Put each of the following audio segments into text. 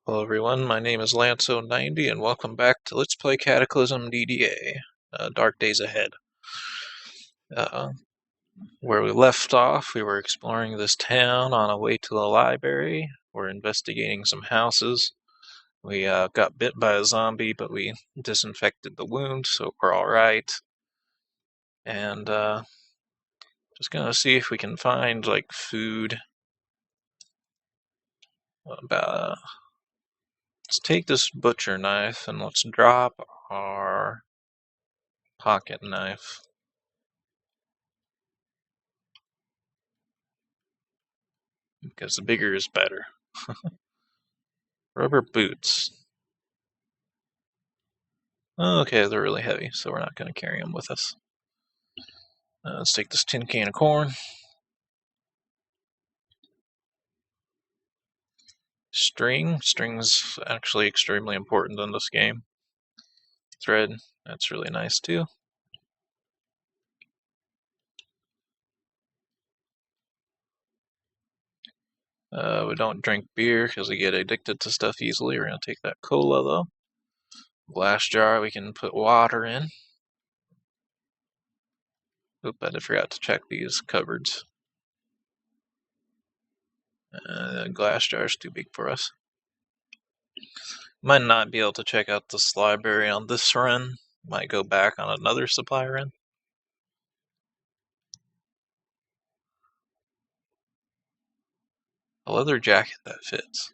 Hello everyone, my name is Lanso90 and welcome back to Let's Play Cataclysm DDA, Dark Days Ahead. Where we left off, we were exploring this town on our way to the library. We're investigating some houses. We got bit by a zombie, but we disinfected the wound, so we're alright. And just gonna see if we can find, like, food. Let's take this butcher knife and let's drop our pocket knife. Because the bigger is better. Rubber boots. Okay, they're really heavy, so we're not going to carry them with us. Let's take this tin can of corn. String. String's actually extremely important in this game. Thread. That's really nice too. We don't drink beer because we get addicted to stuff easily. We're going to take that cola though. Glass jar we can put water in. Oop, I forgot to check these cupboards. Glass jar's too big for us. Might not be able to check out this library on this run. Might go back on another supply run. A leather jacket that fits.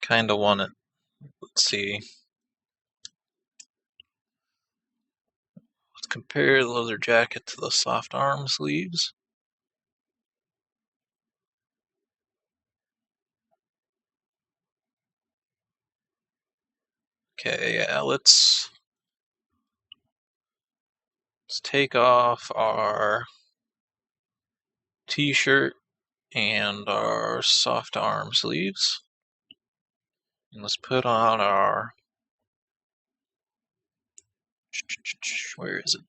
Kinda want it. Let's see. Let's compare the leather jacket to the soft arm sleeves. Okay, yeah, let's take off our t-shirt and our soft arm sleeves. And let's put on our... Where is it?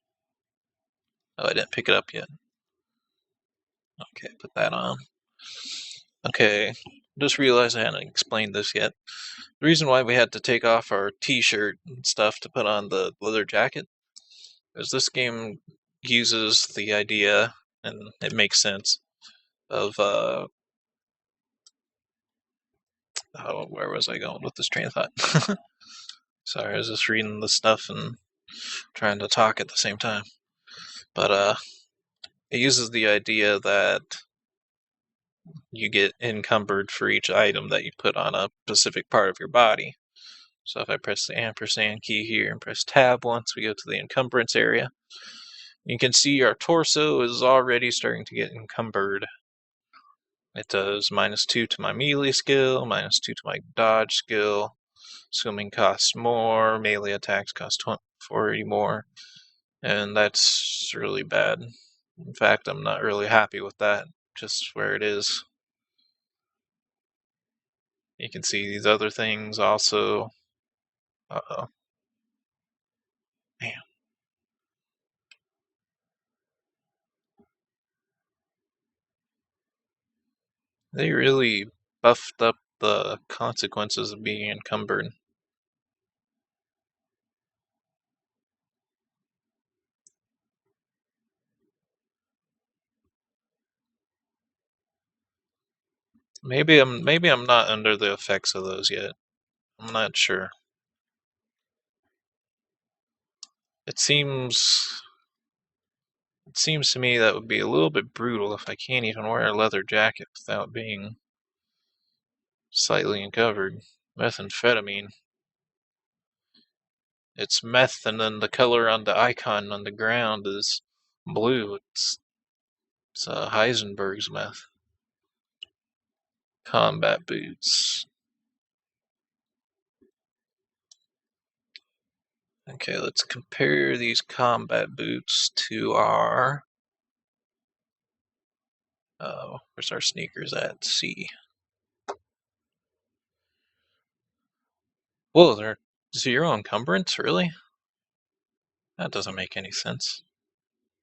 Oh, I didn't pick it up yet. Okay, put that on. Okay, just realized I hadn't explained this yet. The reason why we had to take off our t-shirt and stuff to put on the leather jacket is this game uses the idea, and it makes sense, of, where was I going with this train of thought? Sorry, I was just reading the stuff and trying to talk at the same time. But, it uses the idea that you get encumbered for each item that you put on a specific part of your body. So if I press the ampersand key here and press tab once, we go to the encumbrance area. You can see our torso is already starting to get encumbered. It does -2 to my melee skill, -2 to my dodge skill. Swimming costs more, melee attacks cost 40 more, and that's really bad. In fact, I'm not really happy with that, just where it is. You can see these other things also. Uh-oh. Man. They really buffed up the consequences of being encumbered. Maybe I'm not under the effects of those yet. I'm not sure. It seems to me that would be a little bit brutal if I can't even wear a leather jacket without being slightly uncovered. Methamphetamine. It's meth, and then the color on the icon on the ground is blue. It's Heisenberg's meth. Combat boots. Okay, let's compare these combat boots to our... where's our sneakers at? C. Whoa, they're 0 encumbrance? Really? That doesn't make any sense.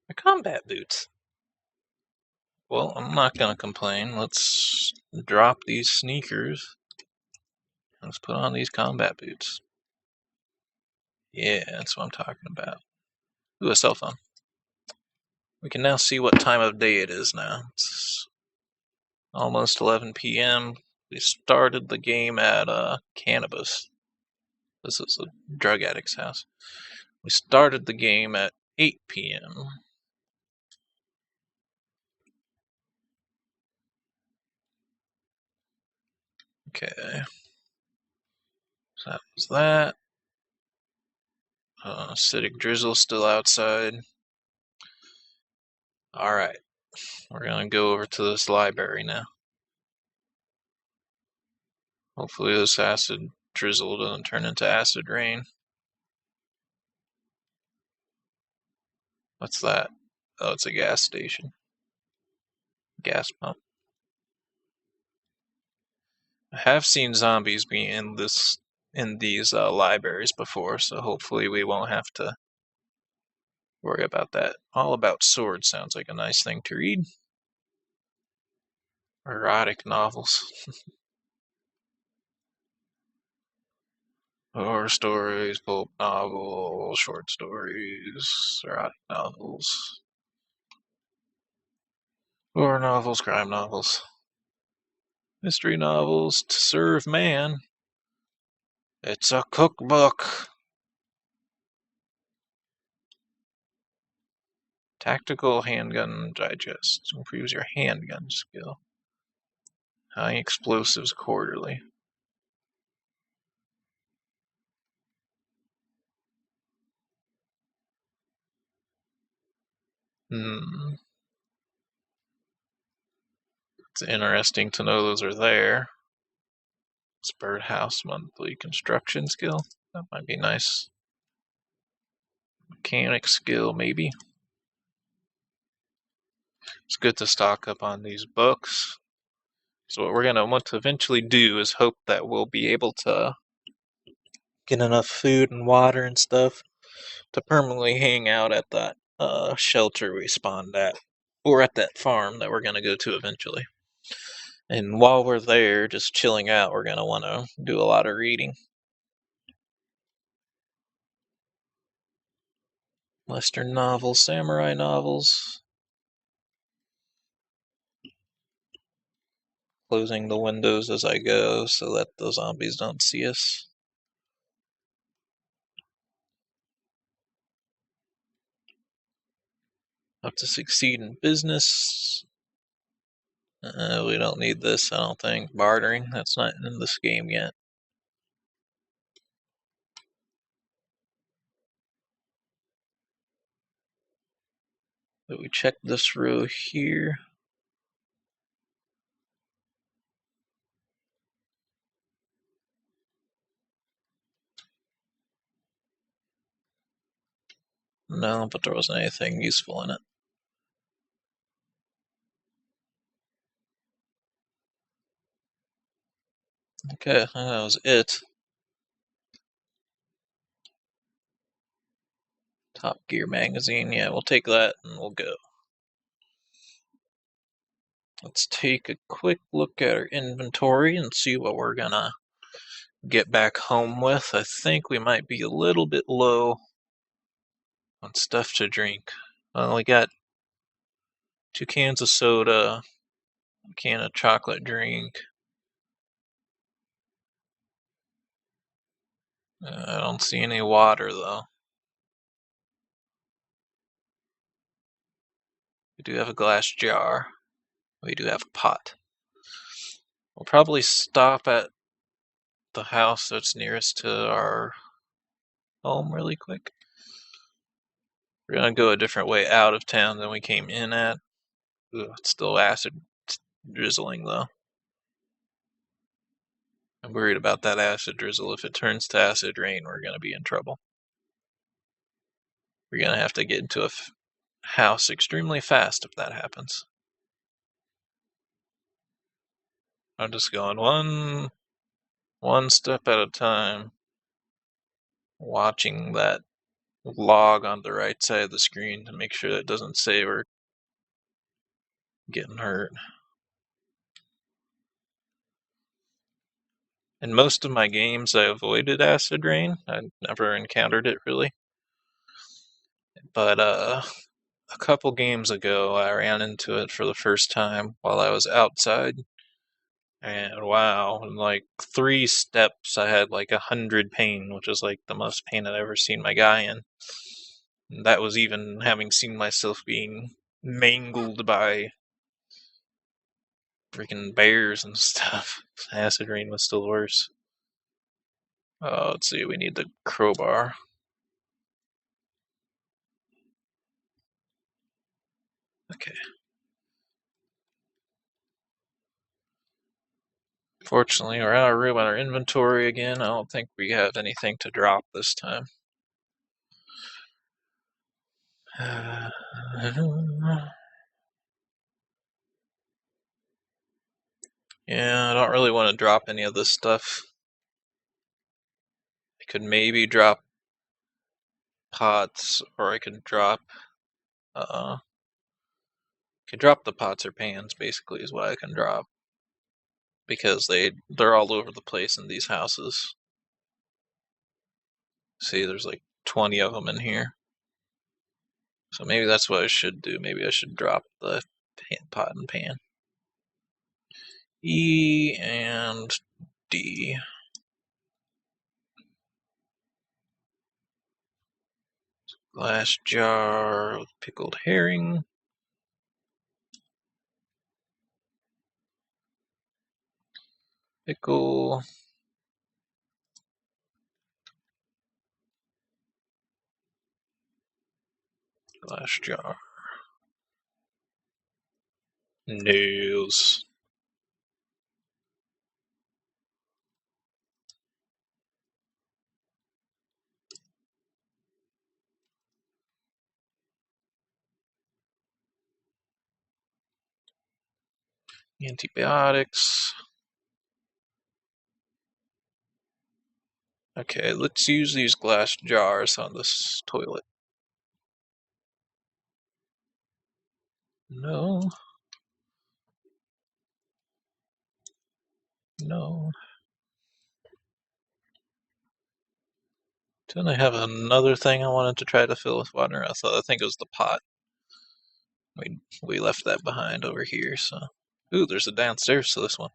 My combat boots. Well, I'm not gonna complain. Let's drop these sneakers. Let's put on these combat boots. Yeah, that's what I'm talking about. Ooh, a cell phone. We can now see what time of day it is now. It's almost 11 p.m. We started the game at Cannabis. This is a drug addict's house. We started the game at 8 p.m. Okay. So that was that. Acidic drizzle still outside. Alright. We're gonna go over to this library now. Hopefully this acid drizzle doesn't turn into acid rain. What's that? Oh, it's a gas station. Gas pump. I have seen zombies be in these libraries before, so hopefully we won't have to worry about that. All About Swords sounds like a nice thing to read. Erotic novels. Horror stories, pulp novels, short stories, erotic novels. Horror novels, crime novels. Mystery novels to serve man. It's a cookbook. Tactical handgun digest. Improves your handgun skill. High explosives quarterly. It's interesting to know those are there. Spurred House monthly construction skill. That might be nice. Mechanic skill, maybe. It's good to stock up on these books. So what we're going to want to eventually do is hope that we'll be able to get enough food and water and stuff to permanently hang out at that shelter we spawned at, or at that farm that we're going to go to eventually. And while we're there, just chilling out, we're going to want to do a lot of reading. Western novels, samurai novels. Closing the windows as I go so that the zombies don't see us. How to succeed in business. We don't need this, I don't think. Bartering, that's not in this game yet. But we check this row here. No, but there wasn't anything useful in it. Okay, that was it. Top Gear magazine, yeah, we'll take that and we'll go. Let's take a quick look at our inventory and see what we're gonna get back home with. I think we might be a little bit low on stuff to drink. Well, we got 2 cans of soda, a can of chocolate drink. I don't see any water though. We do have a glass jar. We do have a pot. We'll probably stop at the house that's nearest to our home really quick. We're gonna go a different way out of town than we came in at. Ugh, it's still acid drizzling though. I'm worried about that acid drizzle. If it turns to acid rain, we're gonna be in trouble. We're gonna have to get into a house extremely fast if that happens. I'm just going one step at a time, watching that log on the right side of the screen to make sure that it doesn't say we're getting hurt. In most of my games, I avoided acid rain. I never encountered it really. But a couple games ago, I ran into it for the first time while I was outside. And wow, in like 3 steps, I had like 100 pain, which is like the most pain I've ever seen my guy in. And that was even having seen myself being mangled by freaking bears and stuff. Acid rain was still worse. Oh, let's see, we need the crowbar. Okay. Fortunately, we're out of room on our inventory again. I don't think we have anything to drop this time. Yeah, I don't really want to drop any of this stuff. I could maybe drop pots, or I could drop the pots or pans, basically, is what I can drop. Because they're all over the place in these houses. See, there's like 20 of them in here. So maybe that's what I should do. Maybe I should drop the pot and pan. E and D. Glass jar with pickled herring. Pickle. Glass jar. Nails. Antibiotics. Okay, let's use these glass jars on this toilet. No. No. Didn't I have another thing I wanted to try to fill with water? I think it was the pot. We left that behind over here, so. Ooh, there's a downstairs to this one.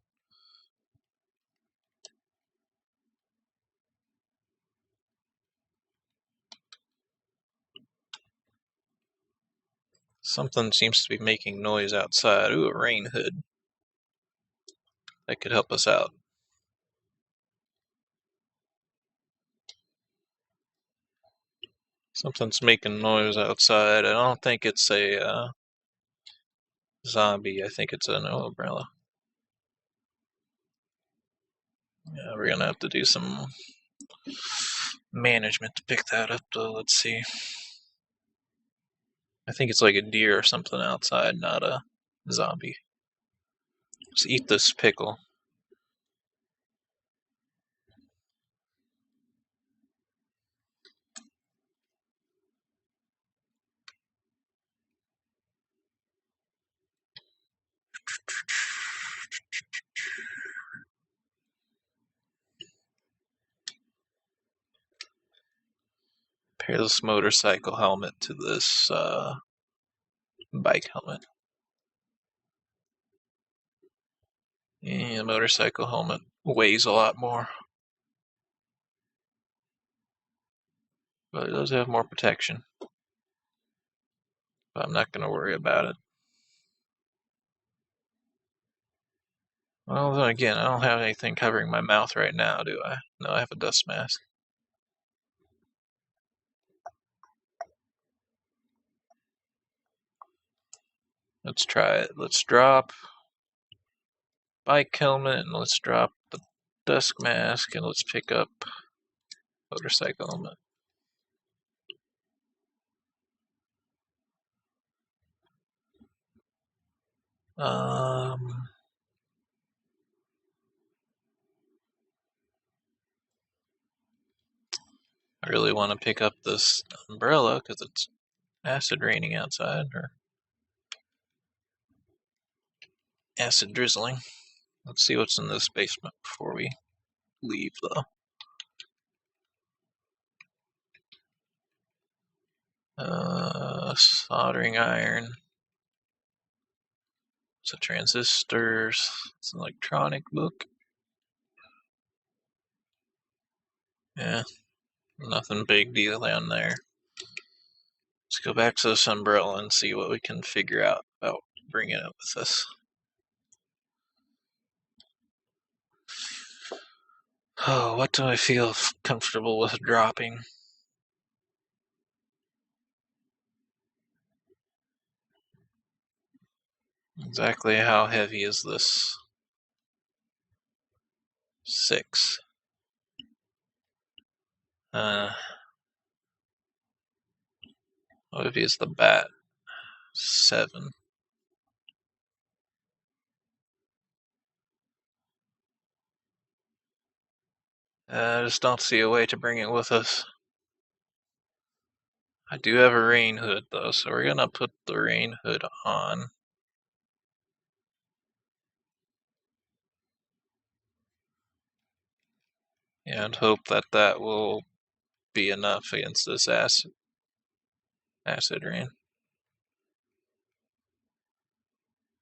Something seems to be making noise outside. Ooh, a rain hood. That could help us out. Something's making noise outside. I don't think it's a zombie. I think it's an umbrella. Yeah, we're gonna have to do some management to pick that up, though. Let's see. I think it's like a deer or something outside, not a zombie. Let's eat this pickle. Pair this motorcycle helmet to this bike helmet. Yeah, the motorcycle helmet weighs a lot more. But it does have more protection. But I'm not going to worry about it. Well, then again, I don't have anything covering my mouth right now, do I? No, I have a dust mask. Let's try it. Let's drop bike helmet, and let's drop the dust mask, and let's pick up motorcycle helmet. I really want to pick up this umbrella because it's acid raining outside, or acid drizzling. Let's see what's in this basement before we leave, though. Soldering iron. So transistors. It's an electronic book. Yeah, nothing big deal down there. Let's go back to this umbrella and see what we can figure out about bringing it with us. Oh, what do I feel comfortable with dropping? Exactly how heavy is this? 6. What heavy is the bat? 7. I just don't see a way to bring it with us. I do have a rain hood, though, so we're gonna put the rain hood on. And hope that that will be enough against this acid rain.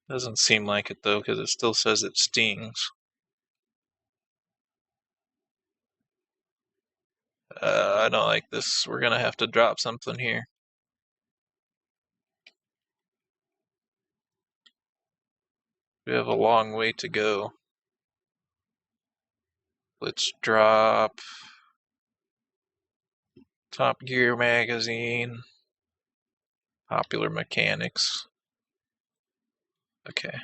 Doesn't seem like it, though, because it still says it stings. I don't like this. We're gonna have to drop something here. We have a long way to go. Let's drop Top Gear magazine. Popular Mechanics. Okay.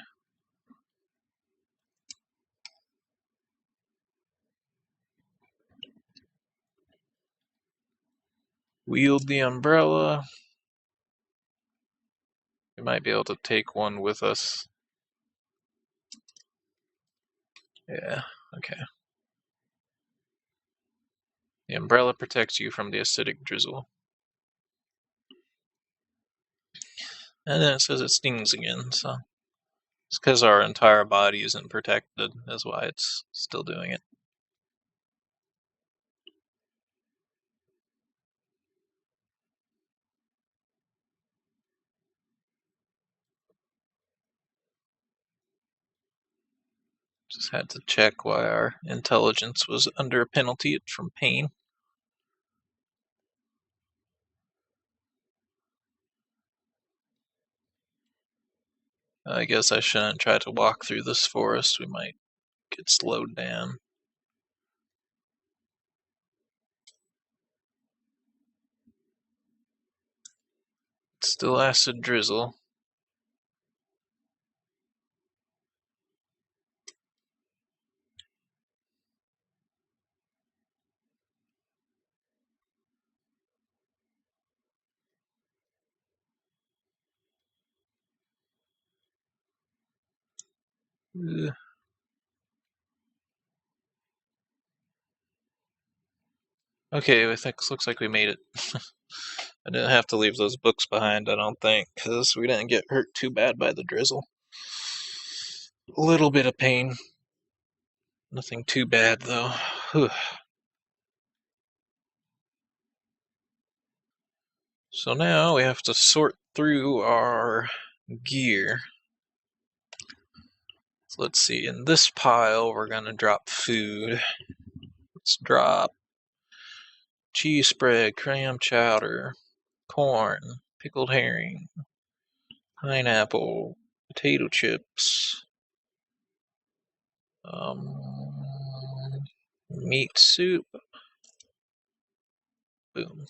Wield the umbrella. We might be able to take one with us. Yeah, okay. The umbrella protects you from the acidic drizzle. And then it says it stings again, so it's because our entire body isn't protected, is why it's still doing it. Just had to check why our intelligence was under a penalty from pain. I guess I shouldn't try to walk through this forest. We might get slowed down. It's still acid drizzle. Ugh. Okay, I think looks like we made it. I didn't have to leave those books behind, I don't think, because we didn't get hurt too bad by the drizzle. A little bit of pain. Nothing too bad, though. Whew. So now we have to sort through our gear. So let's see, in this pile we're going to drop food. Let's drop cheese spread, clam chowder, corn, pickled herring, pineapple, potato chips, meat soup, boom.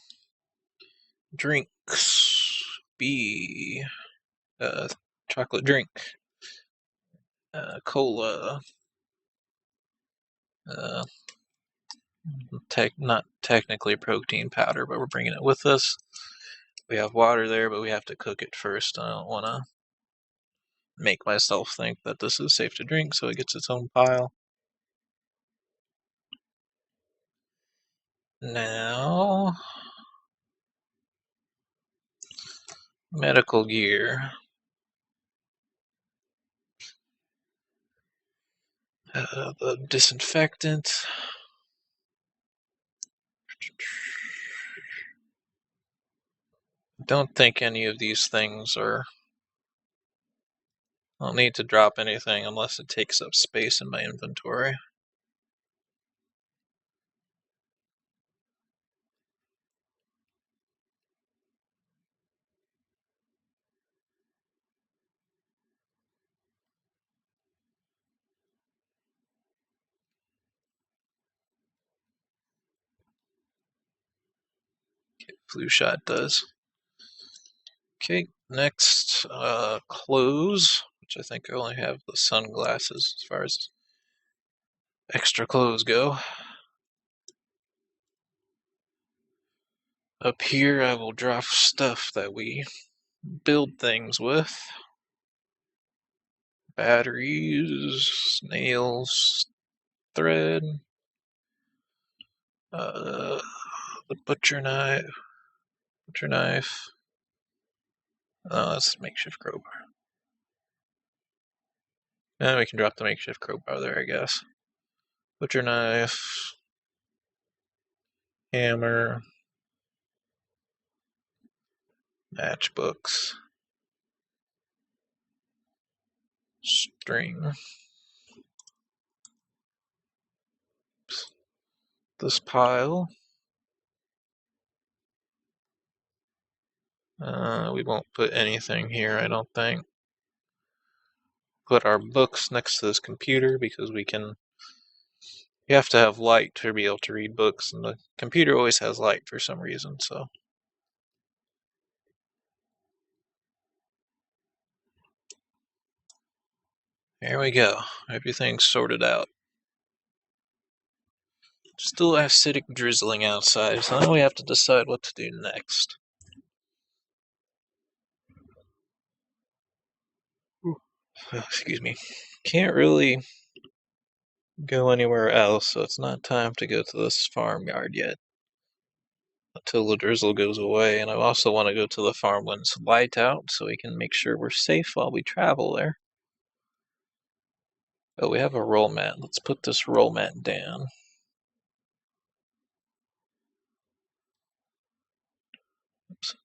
Drinks, chocolate drink, cola, not technically protein powder, but we're bringing it with us. We have water there, but we have to cook it first. I don't want to make myself think that this is safe to drink, so it gets its own pile. Now, medical gear. The disinfectant. Don't think any of these things are... I don't need to drop anything unless it takes up space in my inventory. Flu shot does. Okay, next, clothes, which I think I only have the sunglasses as far as extra clothes go. Up here I will drop stuff that we build things with. Batteries, nails, thread, the butcher knife. Oh, that's makeshift crowbar. And we can drop the makeshift crowbar there, I guess. Butcher knife, hammer, matchbooks, string. This pile. We won't put anything here, I don't think. Put our books next to this computer because we can... You have to have light to be able to read books, and the computer always has light for some reason, so... There we go. Everything's sorted out. Still acidic drizzling outside, so now we have to decide what to do next. Excuse me. Can't really go anywhere else, so it's not time to go to this farmyard yet. Until the drizzle goes away, and I also want to go to the farm when it's light out, so we can make sure we're safe while we travel there. Oh, we have a roll mat. Let's put this roll mat down. Oops.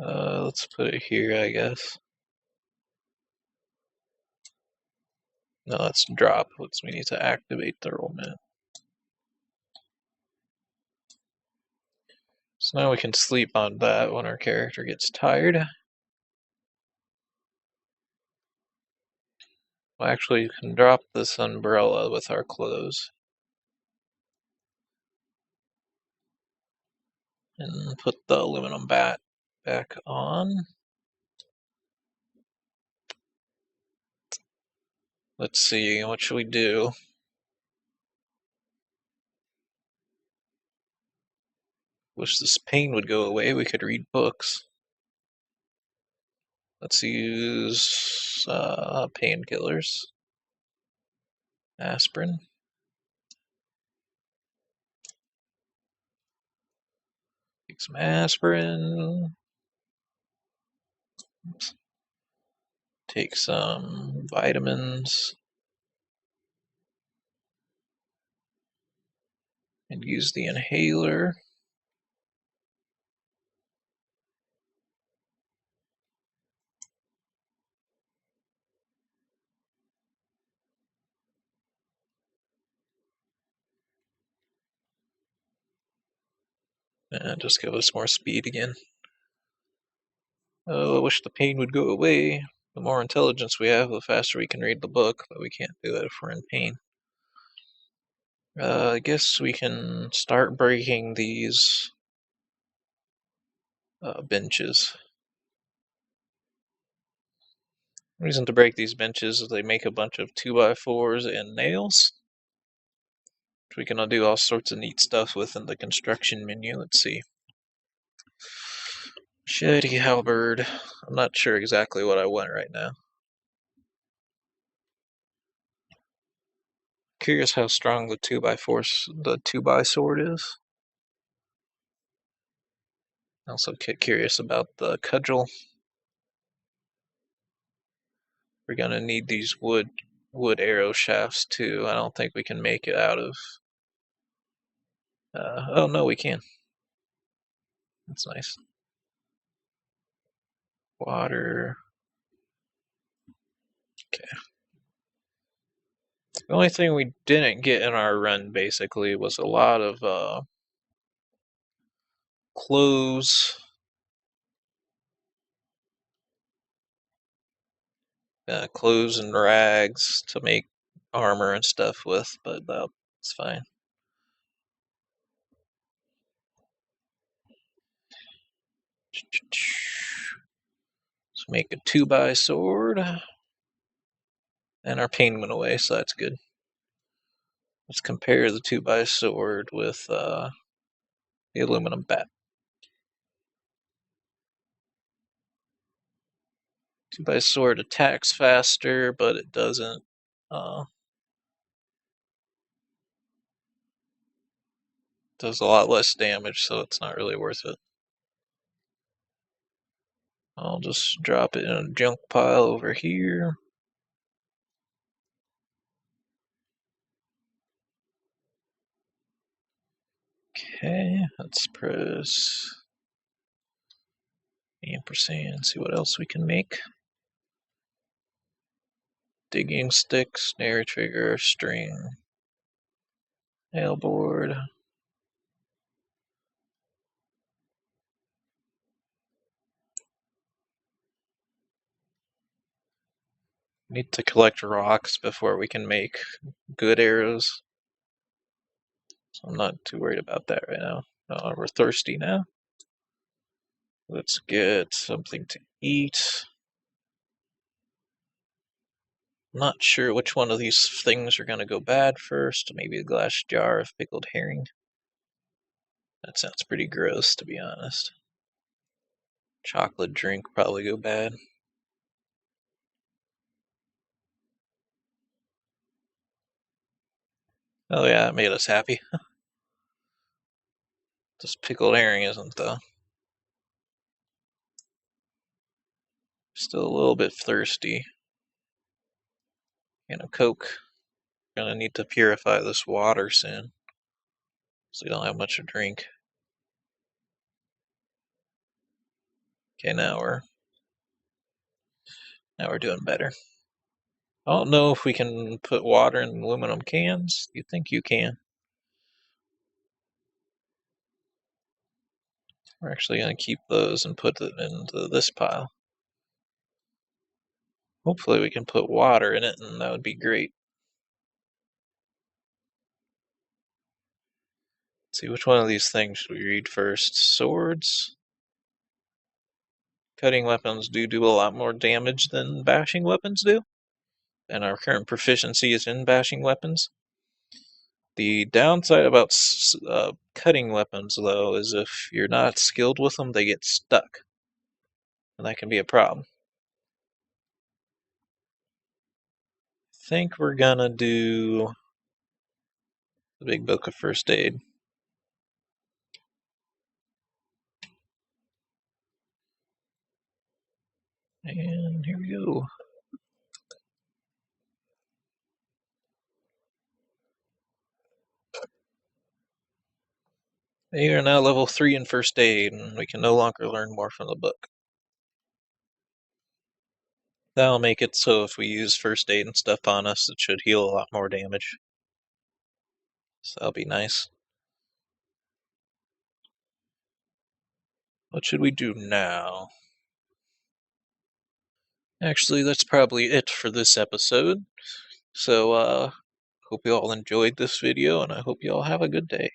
Let's put it here, I guess. No, let's drop. We need to activate the roll mat. So now we can sleep on that when our character gets tired. Well, actually, you can drop this umbrella with our clothes. And put the aluminum bat back on. Let's see, what should we do? Wish this pain would go away, we could read books. Let's use painkillers. Aspirin. Take some aspirin. Oops. Take some vitamins. And use the inhaler. And just give us more speed again. Oh, I wish the pain would go away. The more intelligence we have, the faster we can read the book, but we can't do that if we're in pain. I guess we can start breaking these benches. The reason to break these benches is they make a bunch of 2x4s and nails, which we can do all sorts of neat stuff with in the construction menu. Let's see. Machete, halberd. I'm not sure exactly what I want right now. Curious how strong the 2x sword is. Also curious about the cudgel. We're gonna need these wood arrow shafts too. I don't think we can make it out of. Oh no, we can. That's nice. Water. Okay. The only thing we didn't get in our run basically was a lot of clothes. Clothes and rags to make armor and stuff with, but that's fine. Let's make a 2x sword. And our pain went away, so that's good. Let's compare the 2x sword with the aluminum bat. 2x sword attacks faster, but it doesn't. Does a lot less damage, so it's not really worth it. I'll just drop it in a junk pile over here. Okay, let's press ampersand, see what else we can make. Digging stick, snare trigger, string, nail board. Need to collect rocks before we can make good arrows. So I'm not too worried about that right now. We're thirsty now. Let's get something to eat. I'm not sure which one of these things are going to go bad first. Maybe a glass jar of pickled herring. That sounds pretty gross, to be honest. Chocolate drink probably go bad. Oh yeah, it made us happy. This pickled herring isn't, though. Still a little bit thirsty. And a Coke. Gonna need to purify this water soon, so we don't have much to drink. Okay, now we're doing better. I don't know if we can put water in aluminum cans. You think you can? We're actually gonna keep those and put it into this pile. Hopefully we can put water in it, and that would be great. Let's see, which one of these things should we read first? Swords. Cutting weapons do a lot more damage than bashing weapons do, and our current proficiency is in bashing weapons. The downside about cutting weapons, though, is if you're not skilled with them, they get stuck, and that can be a problem. I think we're gonna do the big book of first aid. And here we go. We are now level 3 in first aid, and we can no longer learn more from the book. That'll make it so if we use first aid and stuff on us, it should heal a lot more damage. So that'll be nice. What should we do now? Actually, that's probably it for this episode. So, hope you all enjoyed this video, and I hope you all have a good day.